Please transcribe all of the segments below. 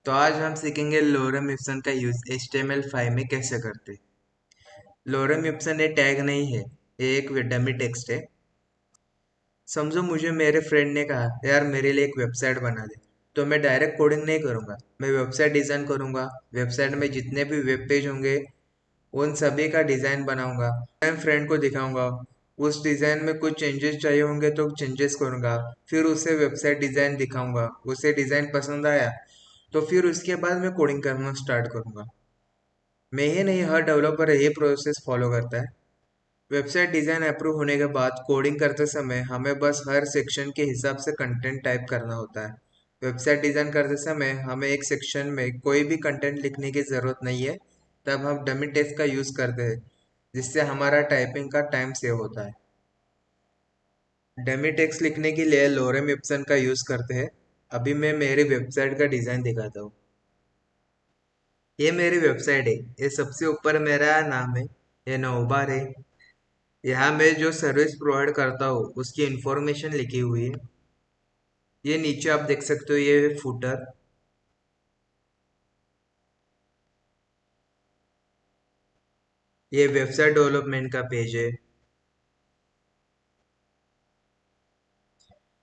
तो आज हम सीखेंगे लोरम इप्सन का यूज HTML5 में कैसे करते हैं। लोरम इप्सन ये टैग नहीं है, ये एक डमी टेक्स्ट है। समझो मुझे मेरे फ्रेंड ने कहा यार मेरे लिए एक वेबसाइट बना दे, तो मैं डायरेक्ट कोडिंग नहीं करूंगा, मैं वेबसाइट डिजाइन करूंगा। वेबसाइट में जितने भी वेब पेज होंगे उन सभी का डिजाइन बनाऊंगा, मैं फ्रेंड को दिखाऊंगा। उस डिजाइन में कुछ चेंजेस चाहिए होंगे तो चेंजेस करूंगा, फिर उसे वेबसाइट डिजाइन दिखाऊंगा। उसे डिजाइन पसंद आया तो फिर उसके बाद मैं कोडिंग करना स्टार्ट करूंगा। मैं ही नहीं, हर डेवलपर ये प्रोसेस फॉलो करता है। वेबसाइट डिजाइन अप्रूव होने के बाद कोडिंग करते समय हमें बस हर सेक्शन के हिसाब से कंटेंट टाइप करना होता है। वेबसाइट डिजाइन करते समय हमें एक सेक्शन में कोई भी कंटेंट लिखने की जरूरत नहीं है। तब हम डमी टेक्स्ट का यूज करते हैं, जिससे हमारा टाइपिंग का टाइम सेव होता है। डमी टेक्स्ट लिखने के लिए लोरेम इप्सन का यूज करते हैं। अभी मैं मेरी वेबसाइट का डिजाइन दिखाता हूँ। ये मेरी वेबसाइट है। ये सबसे ऊपर मेरा नाम है, ये नौबार है। यहाँ मैं जो सर्विस प्रोवाइड करता हूँ उसकी इंफॉर्मेशन लिखी हुई है। ये नीचे आप देख सकते हो, ये फुटर। ये वेबसाइट डेवलपमेंट का पेज है।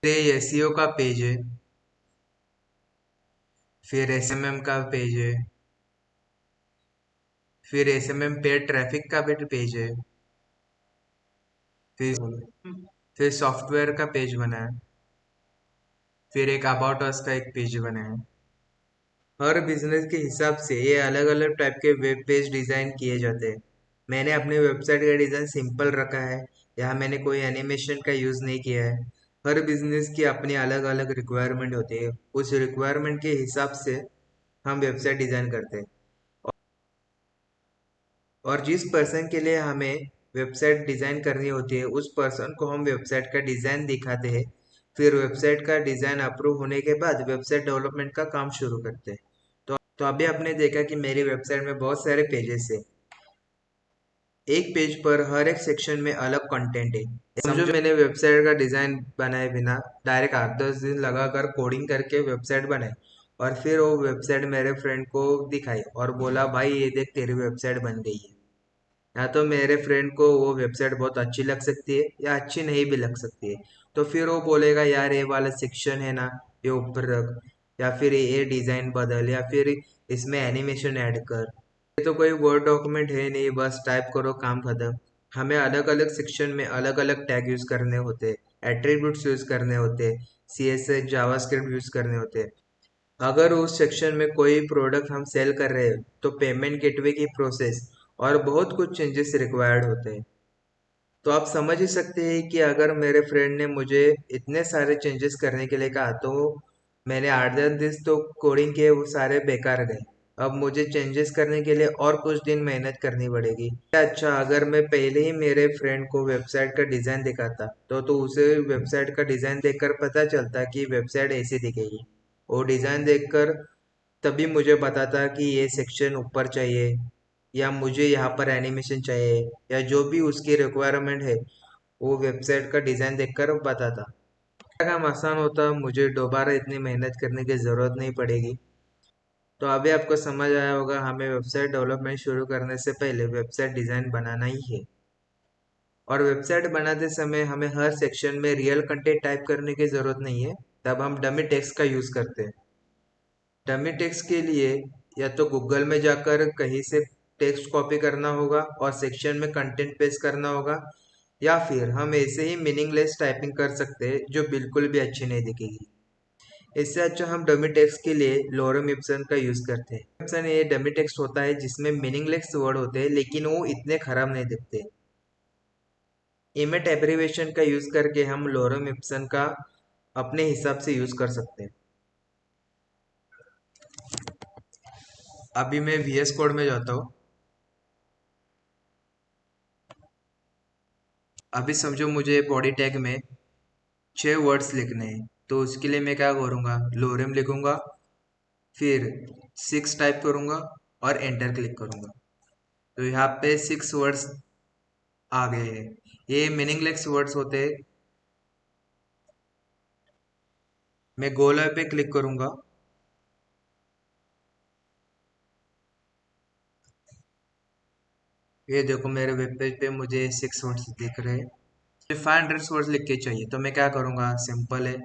ये एसईओ का पेज है। फिर एसएमएम का पेज है। फिर एसएमएम पेड ट्रैफिक का भी पेज है। फिर फिर सॉफ्टवेयर का पेज बना है। फिर एक अबाउट अस का एक पेज बना है। हर बिजनेस के हिसाब से ये अलग अलग टाइप के वेब पेज डिजाइन किए जाते हैं। मैंने अपनी वेबसाइट का डिजाइन सिंपल रखा है। यहाँ मैंने कोई एनिमेशन का यूज नहीं किया है। हर बिजनेस की अपनी अलग अलग रिक्वायरमेंट होती है, उस रिक्वायरमेंट के हिसाब से हम वेबसाइट डिजाइन करते हैं। और जिस पर्सन के लिए हमें वेबसाइट डिजाइन करनी होती है उस पर्सन को हम वेबसाइट का डिजाइन दिखाते हैं। फिर वेबसाइट का डिजाइन अप्रूव होने के बाद वेबसाइट डेवलपमेंट का काम शुरू करते हैं। तो अभी आपने देखा कि मेरी वेबसाइट में बहुत सारे पेजेस है। एक पेज पर हर एक सेक्शन में अलग कंटेंट है। समझो मैंने वेबसाइट का डिजाइन बनाए बिना डायरेक्ट 8-10 दिन लगाकर कोडिंग करके वेबसाइट बनाई, और फिर वो वेबसाइट मेरे फ्रेंड को दिखाई और बोला भाई ये देख तेरी वेबसाइट बन गई है। या तो मेरे फ्रेंड को वो वेबसाइट बहुत अच्छी लग सकती है या अच्छी नहीं भी लग सकती है। तो फिर वो बोलेगा यार ये वाला सेक्शन है ना, ये ऊपर रख, या फिर ये डिजाइन बदल, या फिर इसमें एनिमेशन ऐड कर। ये तो कोई वर्ड डॉक्यूमेंट है नहीं, बस टाइप करो काम खत्म। हमें अलग अलग सेक्शन में अलग अलग टैग यूज करने होते हैं, एट्रीब्यूट्स यूज करने होते हैं, CSS जावास्क्रिप्ट यूज करने होते हैं। अगर उस सेक्शन में कोई प्रोडक्ट हम सेल कर रहे हैं तो पेमेंट गेटवे की प्रोसेस और बहुत कुछ चेंजेस रिक्वायर्ड होते हैं। तो आप समझ ही सकते हैं कि अगर मेरे फ्रेंड ने मुझे इतने सारे चेंजेस करने के लिए कहा तो मैंने 8-10 दिन तो कोडिंग किए, वो सारे बेकार गए। अब मुझे चेंजेस करने के लिए और कुछ दिन मेहनत करनी पड़ेगी। अच्छा, अगर मैं पहले ही मेरे फ्रेंड को वेबसाइट का डिजाइन दिखाता तो उसे वेबसाइट का डिजाइन देखकर पता चलता कि वेबसाइट ऐसी दिखेगी। वो डिजाइन देखकर तभी मुझे बताता कि ये सेक्शन ऊपर चाहिए, या मुझे यहाँ पर एनिमेशन चाहिए, या जो भी उसकी रिक्वायरमेंट है वो वेबसाइट का डिजाइन देखकर बताता। मेरा काम आसान होता, मुझे दोबारा इतनी मेहनत करने की जरूरत नहीं पड़ेगी। तो अभी आपको समझ आया होगा, हमें वेबसाइट डेवलपमेंट शुरू करने से पहले वेबसाइट डिजाइन बनाना ही है। और वेबसाइट बनाते समय हमें हर सेक्शन में रियल कंटेंट टाइप करने की जरूरत नहीं है। तब हम डमी टेक्स्ट का यूज करते हैं। डमी टेक्स्ट के लिए या तो गूगल में जाकर कहीं से टेक्स्ट कॉपी करना होगा और सेक्शन में कंटेंट पेस्ट करना होगा, या फिर हम ऐसे ही मीनिंगलेस टाइपिंग कर सकते हैं जो बिल्कुल भी अच्छी नहीं दिखेगी। इससे अच्छा हम डमी टेक्स्ट के लिए लोरम इप्सन का यूज करते हैं। इप्सन ये डमी टेक्स्ट होता है जिसमें मीनिंगलेस वर्ड होते हैं लेकिन वो इतने खराब नहीं दिखते। इमेट एब्रिवेशन का यूज करके हम लोरम इप्सन का अपने हिसाब से यूज कर सकते हैं। अभी मैं VS कोड में जाता हूँ। अभी समझो मुझे बॉडी टैग में 6 वर्ड्स लिखने हैं, तो उसके लिए मैं क्या करूँगा, लोरेम लिखूंगा, फिर 6 टाइप करूँगा और एंटर क्लिक करूँगा। तो यहाँ पे 6 वर्ड्स आ गए हैं। ये मीनिंगलेस वर्ड्स होते हैं। मैं गोला पे क्लिक करूँगा। ये देखो मेरे वेब पेज पे मुझे 6 वर्ड्स दिख रहे हैं। मुझे 500 वर्ड्स लिख के चाहिए, तो मैं क्या करूँगा, सिंपल है,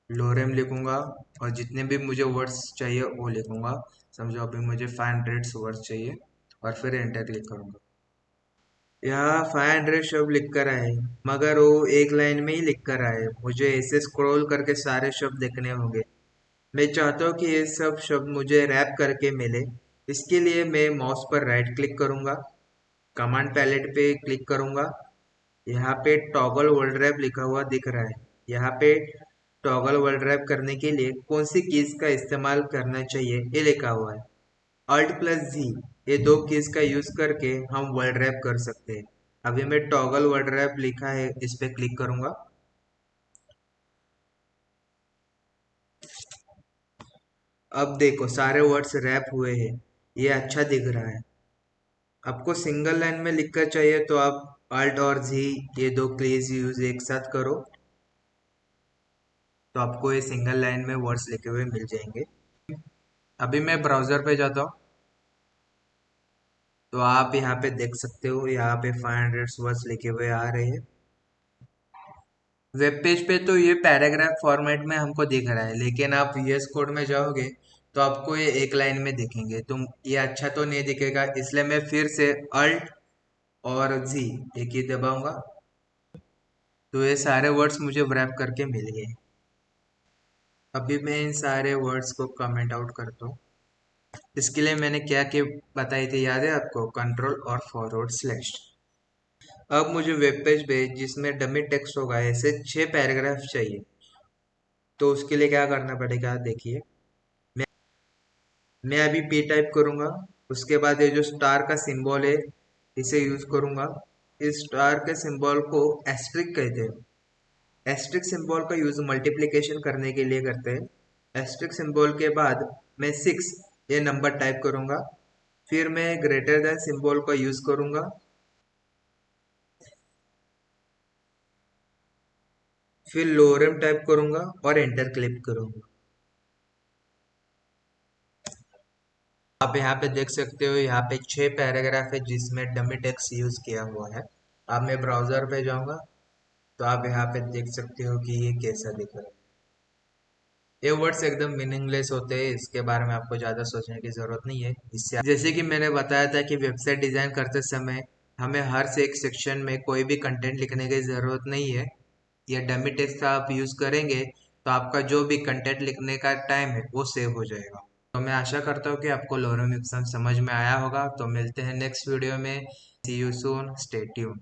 लोरेम लिखूंगा और जितने भी मुझे वर्ड्स चाहिए वो लिखूंगा। समझो अभी मुझे 500 वर्ड्स चाहिए और फिर एंटर क्लिक करूंगा। यहाँ 500 शब्द लिख कर आए, मगर वो एक लाइन में ही लिख कर आए, मुझे ऐसे स्क्रॉल करके सारे शब्द लिखने होंगे। मैं चाहता हूँ कि ये सब शब्द मुझे रैप करके मिले। इसके लिए मैं माउस पर राइट क्लिक करूंगा, कमांड पैलेट पे क्लिक करूंगा। यहाँ पे टॉगल वर्ड रैप लिखा हुआ दिख रहा है। यहाँ पे टॉगल वर्ड रैप करने के लिए कौन सी कीज का इस्तेमाल करना चाहिए ये लिखा हुआ है। Alt+Z, ये दो कीज का यूज करके हम वर्ड रैप कर सकते हैं। अभी मैं टॉगल वर्ड रैप लिखा है, इस पे क्लिक करूंगा। अब देखो सारे वर्ड्स रैप हुए हैं, ये अच्छा दिख रहा है। आपको सिंगल लाइन में लिखकर चाहिए तो आप Alt और Z, ये दो कीज यूज एक साथ करो, तो आपको ये सिंगल लाइन में वर्ड्स लिखे हुए मिल जाएंगे। अभी मैं ब्राउजर पे जाता हूँ, तो आप यहाँ पे देख सकते हो, यहाँ पे 500 वर्ड्स लिखे हुए आ रहे हैं। वेब पेज पे तो ये पैराग्राफ फॉर्मेट में हमको दिख रहा है, लेकिन आप VS कोड में जाओगे तो आपको ये एक लाइन में दिखेंगे, तो ये अच्छा तो नहीं दिखेगा, इसलिए मैं फिर से अल्ट और जी एक ही दबाऊंगा, तो ये सारे वर्ड्स मुझे रैप करके मिल गए। अभी मैं इन सारे वर्ड्स को कमेंट आउट करता हूँ। इसके लिए मैंने क्या क्या बताई थी याद है आपको, कंट्रोल और फॉरवर्ड स्लैश। अब मुझे वेब पेज पे जिसमें डमी टेक्स्ट होगा ऐसे 6 पैराग्राफ चाहिए, तो उसके लिए क्या करना पड़ेगा देखिए। मैं मैं अभी पी टाइप करूंगा, उसके बाद ये जो स्टार का सिंबल है इसे यूज करूंगा। इस स्टार के सिंबल को एस्ट्रिक कहते हैं। एस्ट्रिक सिंबल का यूज मल्टीप्लिकेशन करने के लिए करते हैं। एस्ट्रिक सिंबल के बाद मैं 6 ये नंबर टाइप करूंगा, फिर मैं ग्रेटर देन सिंबल का यूज करूंगा, फिर लोअरम टाइप करूंगा और एंटर क्लिक करूंगा। आप यहाँ पे देख सकते हो, यहाँ पे 6 पैराग्राफ है जिसमें डमी टेक्स्ट यूज किया हुआ है। अब मैं ब्राउजर पे जाऊंगा, तो आप यहाँ पे देख सकते हो कि ये कैसा दिख रहा है। ये वर्ड्स एकदम मीनिंगलेस होते हैं, इसके बारे में आपको ज़्यादा सोचने की ज़रूरत नहीं है। इससे जैसे कि मैंने बताया था कि वेबसाइट डिज़ाइन करते समय हमें हर से एक सेक्शन में कोई भी कंटेंट लिखने की ज़रूरत नहीं है। ये डमी टेक्स्ट का आप यूज़ करेंगे तो आपका जो भी कंटेंट लिखने का टाइम है वो सेव हो जाएगा। तो मैं आशा करता हूँ कि आपको लोरेम इप्सन समझ में आया होगा। तो मिलते हैं नेक्स्ट वीडियो में। सी यू सून, स्टे ट्यून।